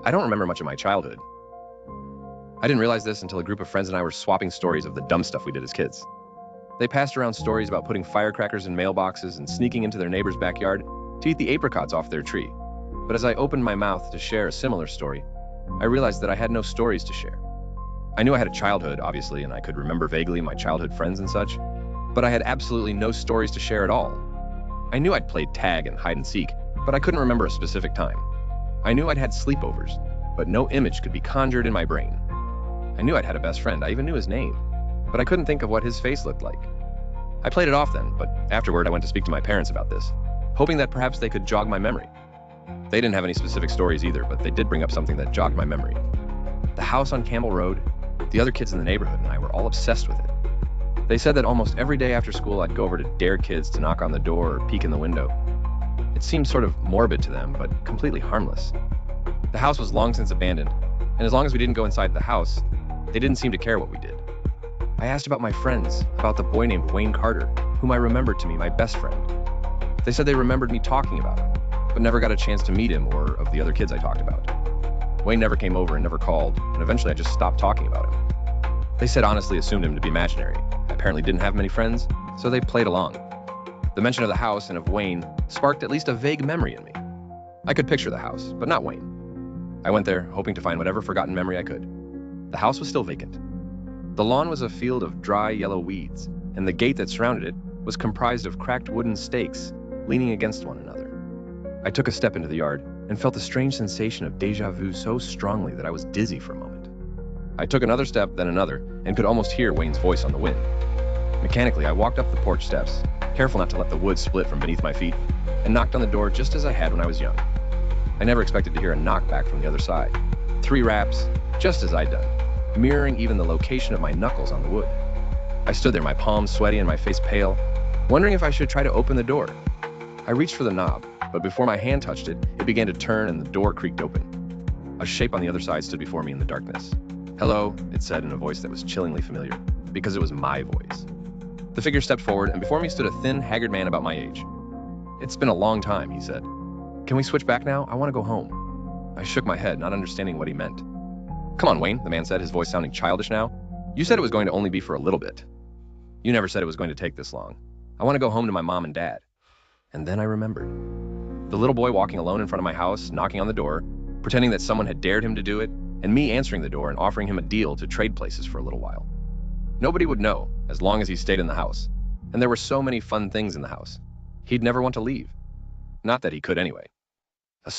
I don't remember much of my childhood. I didn't realize this until a group of friends and I were swapping stories of the dumb stuff we did as kids. They passed around stories about putting firecrackers in mailboxes and sneaking into their neighbor's backyard to eat the apricots off their tree. But as I opened my mouth to share a similar story, I realized that I had no stories to share. I knew I had a childhood, obviously, and I could remember vaguely my childhood friends and such, but I had absolutely no stories to share at all. I knew I'd played tag and hide and seek, but I couldn't remember a specific time. I knew I'd had sleepovers, but no image could be conjured in my brain. I knew I'd had a best friend, I even knew his name, but I couldn't think of what his face looked like. I played it off then, but afterward I went to speak to my parents about this, hoping that perhaps they could jog my memory. They didn't have any specific stories either, but they did bring up something that jogged my memory. The house on Campbell Road, the other kids in the neighborhood and I were all obsessed with it. They said that almost every day after school I'd go over to dare kids to knock on the door or peek in the window. It seemed sort of morbid to them, but completely harmless. The house was long since abandoned, and as long as we didn't go inside the house, they didn't seem to care what we did. I asked about my friends, about the boy named Wayne Carter, whom I remembered to be my best friend. They said they remembered me talking about him, but never got a chance to meet him or of the other kids I talked about. Wayne never came over and never called, and eventually I just stopped talking about him. They said honestly assumed him to be imaginary. I apparently didn't have many friends, so they played along. The mention of the house and of Wayne sparked at least a vague memory in me. I could picture the house, but not Wayne. I went there, hoping to find whatever forgotten memory I could. The house was still vacant. The lawn was a field of dry yellow weeds, and the gate that surrounded it was comprised of cracked wooden stakes leaning against one another. I took a step into the yard and felt a strange sensation of déjà vu so strongly that I was dizzy for a moment. I took another step, then another, and could almost hear Wayne's voice on the wind. Mechanically, I walked up the porch steps, careful not to let the wood split from beneath my feet, and knocked on the door just as I had when I was young. I never expected to hear a knock back from the other side. 3 raps, just as I'd done, mirroring even the location of my knuckles on the wood. I stood there, my palms sweaty and my face pale, wondering if I should try to open the door. I reached for the knob, but before my hand touched it, it began to turn and the door creaked open. A shape on the other side stood before me in the darkness. "Hello," it said in a voice that was chillingly familiar, because it was my voice. The figure stepped forward, and before me stood a thin, haggard man about my age. "It's been a long time," he said. "Can we switch back now? I want to go home." I shook my head, not understanding what he meant. "Come on, Wayne," the man said, his voice sounding childish now. "You said it was going to only be for a little bit. You never said it was going to take this long. I want to go home to my mom and dad." And then I remembered. The little boy walking alone in front of my house, knocking on the door, pretending that someone had dared him to do it, and me answering the door and offering him a deal to trade places for a little while. Nobody would know, as long as he stayed in the house. And there were so many fun things in the house. He'd never want to leave. Not that he could anyway. A